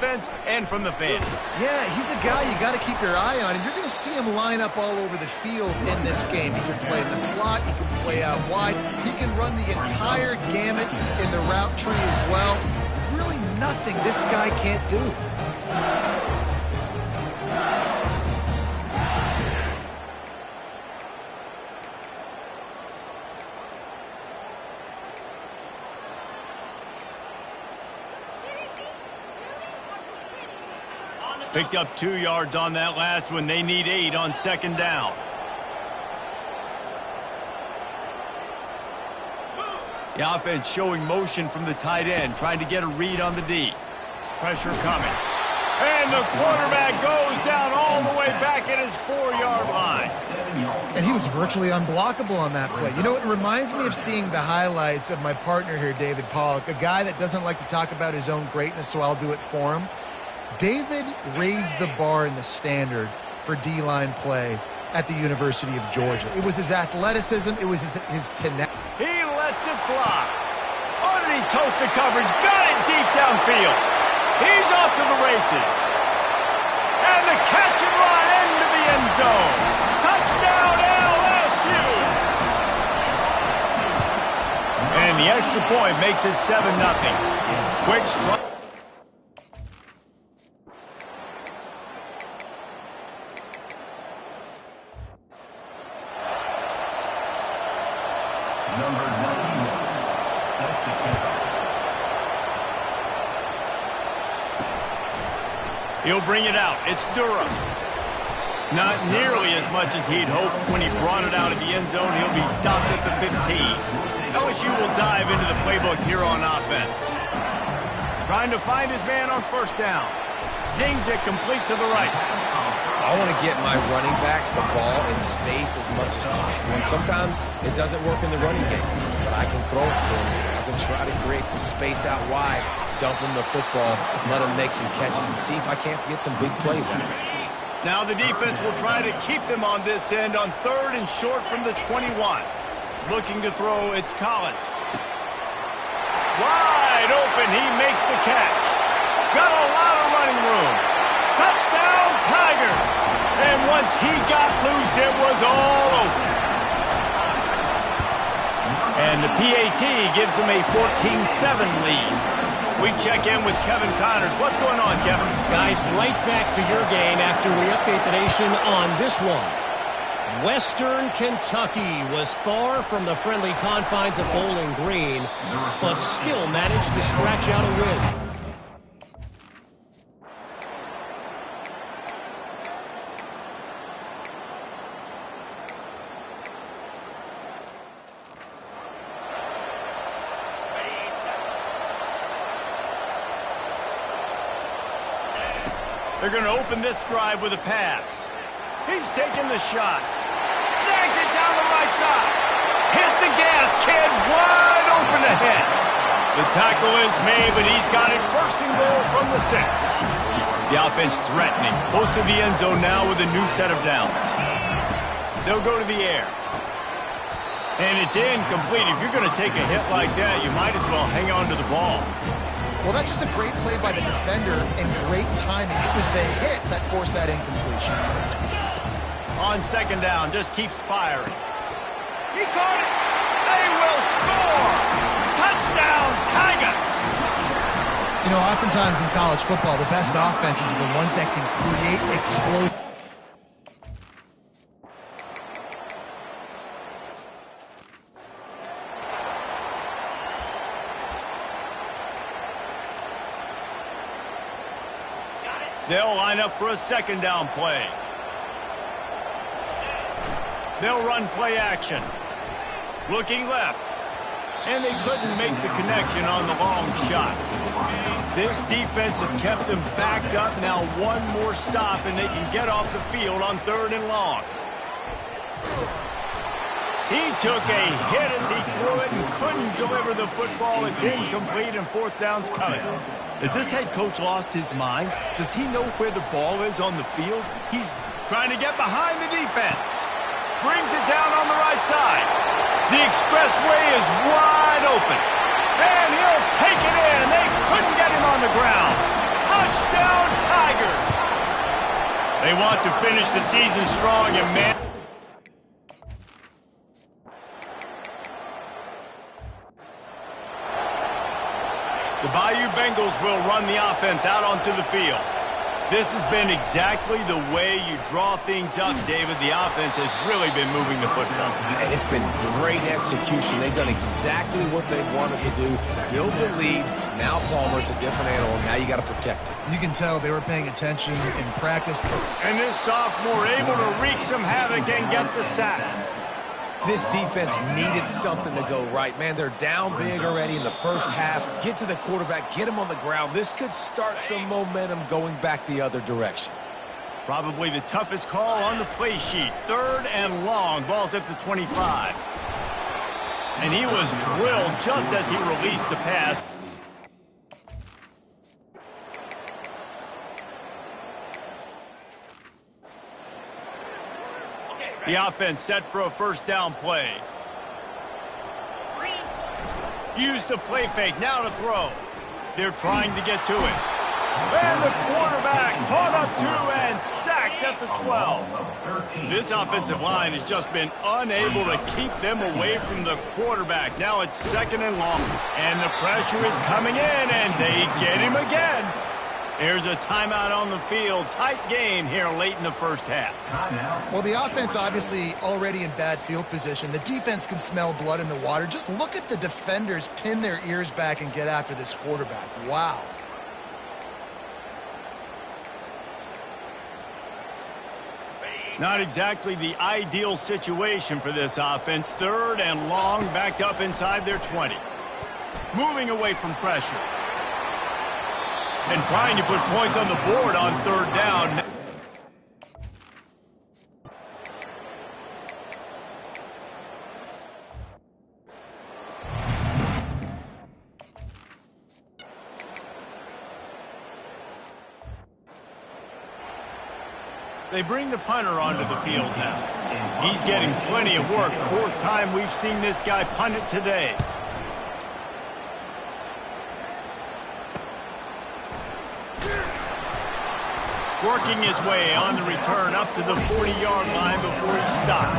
and from the fans. Yeah, he's a guy you got to keep your eye on, and you're going to see him line up all over the field in this game. He can play in the slot, he can play out wide, he can run the entire gamut in the route tree as well. Really nothing this guy can't do. Picked up 2 yards on that last one. They need 8 on second down. The offense showing motion from the tight end, trying to get a read on the D. Pressure coming. And the quarterback goes down all the way back at his 4-yard line. And he was virtually unblockable on that play. You know, it reminds me of seeing the highlights of my partner here, David Pollock, a guy that doesn't like to talk about his own greatness, so I'll do it for him. David raised the bar in the standard for D-line play at the University of Georgia. It was his athleticism. It was his tenacity. He lets it fly. Underneath toasted coverage. Got it deep downfield. He's off to the races. And the catch and run into the end zone. Touchdown LSU. And the extra point makes it 7-0. Quick strike. He'll bring it out. It's Durham. Not nearly as much as he'd hoped when he brought it out of the end zone. He'll be stopped at the 15. LSU will dive into the playbook here on offense. Trying to find his man on first down. Zings it complete to the right. I want to get my running backs the ball in space as much as possible. And sometimes it doesn't work in the running game, but I can throw it to him. I can try to create some space out wide, dump him the football, let him make some catches, and see if I can't get some big plays out of it. Now the defense will try to keep them on this end on 3rd and short from the 21. Looking to throw, it's Collins. Wide open, he makes the catch. Got a lot of running room. Touchdown, Tigers! And once he got loose, it was all over. And the PAT gives them a 14-7 lead. We check in with Kevin Connors. What's going on, Kevin? Guys, right back to your game after we update the nation on this one. Western Kentucky was far from the friendly confines of Bowling Green, but still managed to scratch out a win. They're going to open this drive with a pass. He's taking the shot. Snags it down the right side. Hit the gas, kid. Wide open ahead. The tackle is made, but he's got it 1st and goal from the 6. The offense threatening. Close to the end zone now with a new set of downs. They'll go to the air. And it's incomplete. If you're going to take a hit like that, you might as well hang on to the ball. Well, that's just a great play by the defender and great timing. It was the hit that forced that incompletion. On second down, just keeps firing. He caught it. They will score. Touchdown, Tigers. You know, oftentimes in college football, the best offenses are the ones that can create explosion. They'll line up for a second down play. They'll run play action. Looking left. And they couldn't make the connection on the long shot. This defense has kept them backed up. Now one more stop and they can get off the field on 3rd and long. He took a hit as he threw it and couldn't deliver the football. It's incomplete and 4th down's coming. Has this head coach lost his mind? Does he know where the ball is on the field? He's trying to get behind the defense. Brings it down on the right side. The expressway is wide open. And he'll take it in. They couldn't get him on the ground. Touchdown, Tigers! They want to finish the season strong and man. The Bayou Bengals will run the offense out onto the field. This has been exactly the way you draw things up, David. The offense has really been moving the football. And it's been great execution. They've done exactly what they've wanted to do. Build the lead. Now Palmer's a different animal. Now you got to protect it. You can tell they were paying attention in practice. And this sophomore able to wreak some havoc and get the sack. This defense needed something to go right. Man, they're down big already in the first half. Get to the quarterback, get him on the ground. This could start some momentum going back the other direction. Probably the toughest call on the play sheet. 3rd and long. Ball's at the 25. And he was drilled just as he released the pass. The offense set for a first down play. Use the play fake, now to throw. They're trying to get to it. And the quarterback caught up to and sacked at the 12. This offensive line has just been unable to keep them away from the quarterback. Now it's 2nd and long. And the pressure is coming in, and they get him again. There's a timeout on the field. Tight game here late in the first half. Well, the offense obviously already in bad field position. The defense can smell blood in the water. Just look at the defenders pin their ears back and get after this quarterback. Wow. Not exactly the ideal situation for this offense. 3rd and long, backed up inside their 20. Moving away from pressure. And trying to put points on the board on 3rd down. They bring the punter onto the field now. He's getting plenty of work. 4th time we've seen this guy punt it today. Working his way on the return up to the 40-yard line before he stopped.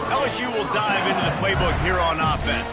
LSU will dive into the playbook here on offense.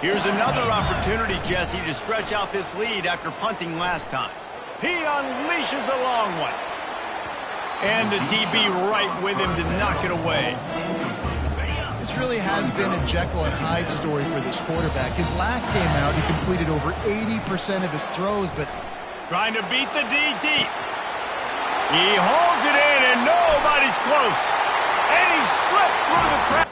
Here's another opportunity, Jesse, to stretch out this lead after punting last time. He unleashes a long one. And the DB right with him to knock it away. This really has been a Jekyll and Hyde story for this quarterback. His last game out, he completed over 80% of his throws, but... Trying to beat the D deep. He holds it in, and nobody's close. And he slipped through the crack.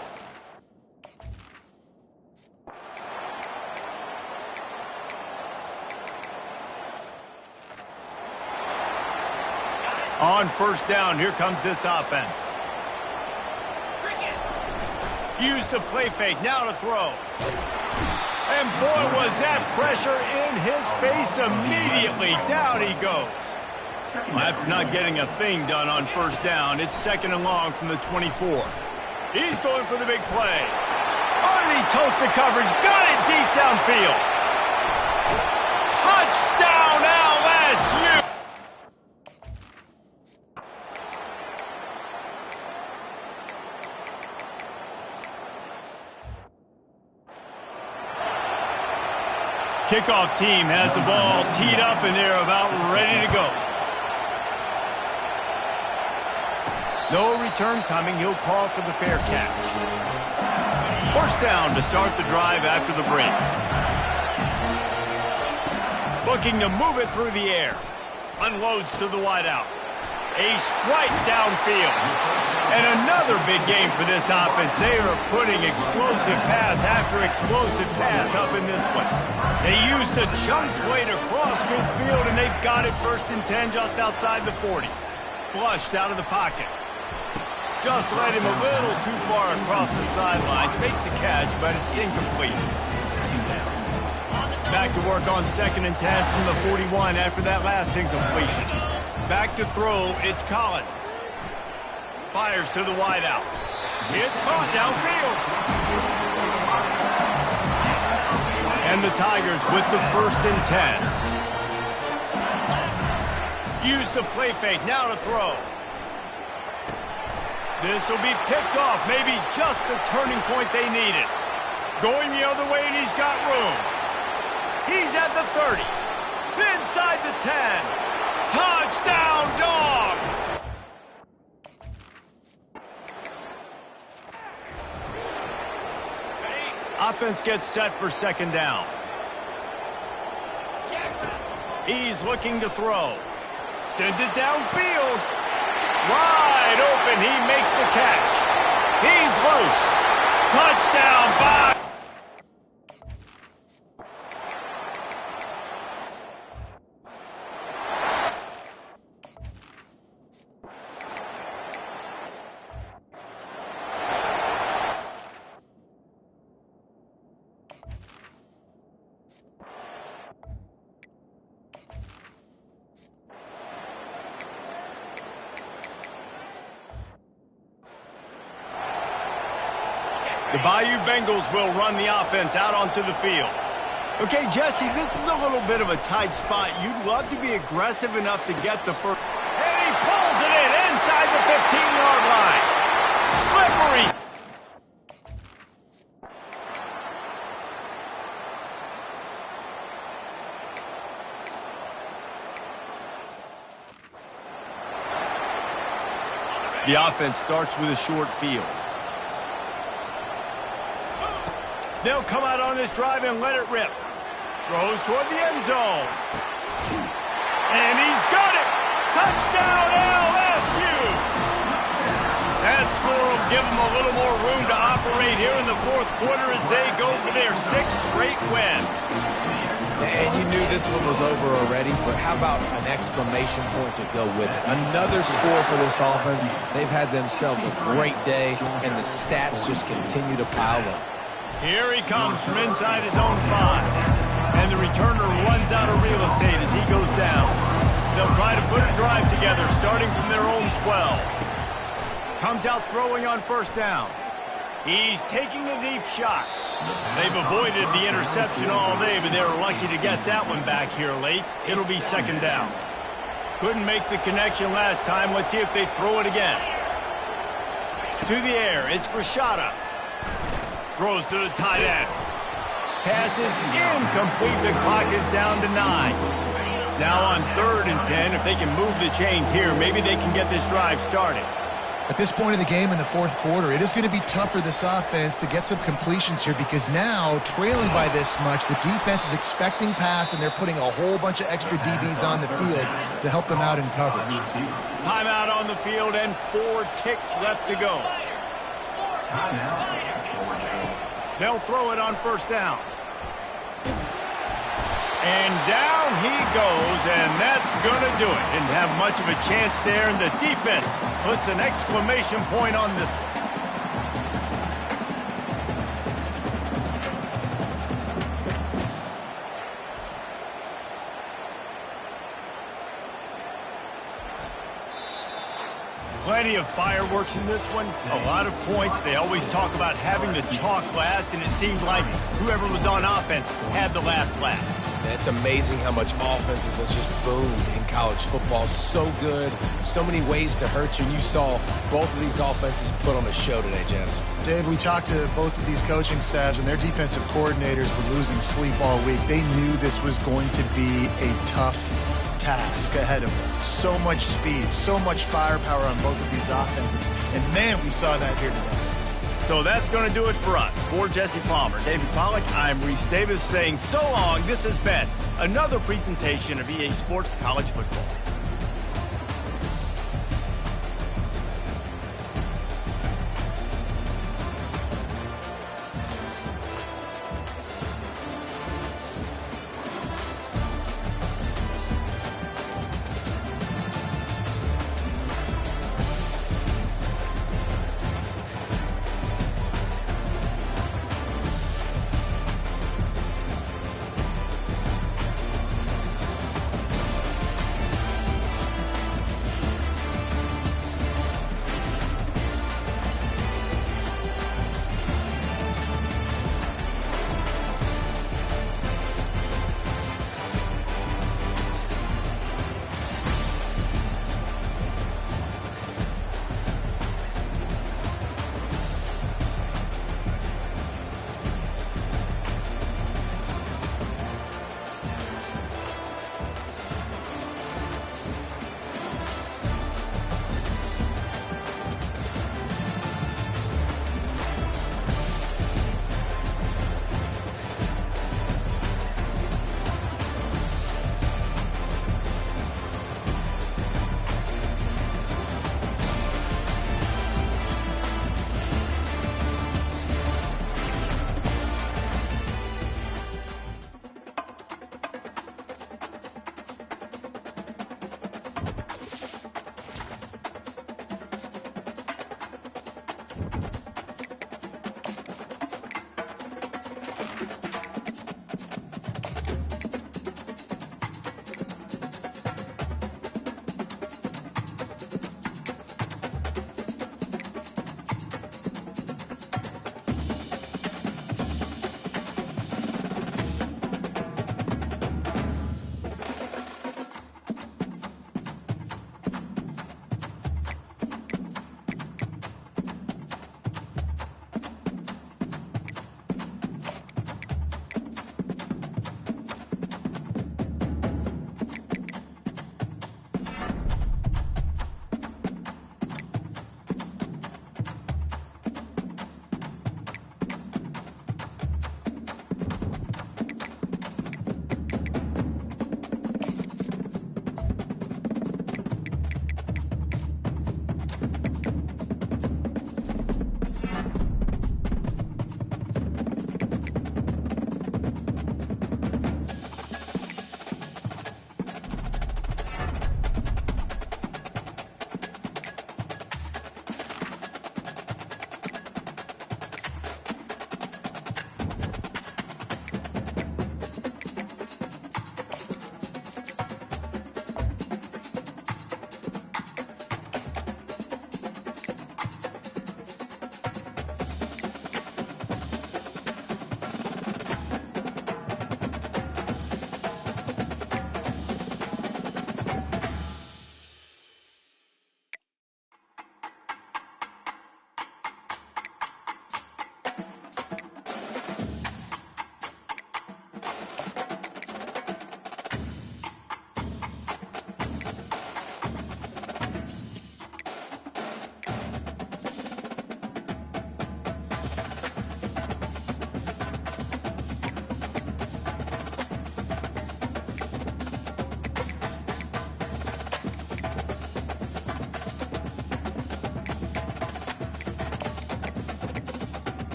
On 1st down, here comes this offense. Use the play fake, now to throw. And boy, was that pressure in his face immediately. Down he goes. After not getting a thing done on 1st down, it's 2nd and long from the 24. He's going for the big play. Underneath toasted coverage, got it deep downfield. Touchdown LSU! Kickoff team has the ball teed up, and they're about ready to go. No return coming. He'll call for the fair catch. 1st down to start the drive after the break. Looking to move it through the air. Unloads to the wideout. A strike downfield. And another big game for this offense. They are putting explosive pass after explosive pass up in this one. They used the chunk play to cross midfield, and they've got it 1st and 10 just outside the 40. Flushed out of the pocket. Just led him a little too far across the sidelines. Makes the catch, but it's incomplete. Back to work on 2nd and 10 from the 41 after that last incompletion. Back to throw, it's Collins. Fires to the wideout. It's caught downfield. And the Tigers with the 1st and 10. Use the play fake, now to throw. This will be picked off, maybe just the turning point they needed. Going the other way, and he's got room. He's at the 30. Inside the 10. Touchdown, Dogs! Offense gets set for second down. He's looking to throw. Sends it downfield. Wide open. He makes the catch. He's loose. Touchdown by... The Bayou Bengals will run the offense out onto the field. Okay, Jesse, this is a little bit of a tight spot. You'd love to be aggressive enough to get the first. And he pulls it in inside the 15-yard line. Slippery. The offense starts with a short field. They'll come out on this drive and let it rip. Throws toward the end zone. And he's got it! Touchdown, LSU! That score will give them a little more room to operate here in the fourth quarter as they go for their 6th straight win. And you knew this one was over already, but how about an exclamation point to go with it? Another score for this offense. They've had themselves a great day, and the stats just continue to pile up. Here he comes from inside his own 5. And the returner runs out of real estate as he goes down. They'll try to put a drive together, starting from their own 12. Comes out throwing on first down. He's taking a deep shot. They've avoided the interception all day, but they were lucky to get that one back here late. It'll be second down. Couldn't make the connection last time. Let's see if they throw it again. To the air, it's Rashada. Throws to the tight end. Pass is incomplete. The clock is down to 9. Now on 3rd and 10, if they can move the chains here, maybe they can get this drive started. At this point in the game in the fourth quarter, it is going to be tough for this offense to get some completions here because now, trailing by this much, the defense is expecting pass, and they're putting a whole bunch of extra DBs on the field to help them out in coverage. Timeout on the field and 4 ticks left to go. They'll throw it on first down. And down he goes, and that's going to do it. Didn't have much of a chance there, and the defense puts an exclamation point on this one. Plenty of fireworks in this one, a lot of points. They always talk about having the chalk last, and it seemed like whoever was on offense had the last laugh. It's amazing how much offenses have just boomed in college football. So good, so many ways to hurt you. And you saw both of these offenses put on a show today, Jess. Dave, we talked to both of these coaching staffs, and their defensive coordinators were losing sleep all week. They knew this was going to be a tough task ahead of them. So much speed, so much firepower on both of these offenses. And, man, we saw that here today. So that's going to do it for us. For Jesse Palmer, David Pollack, I'm Reese Davis saying so long. This has been another presentation of EA Sports College Football.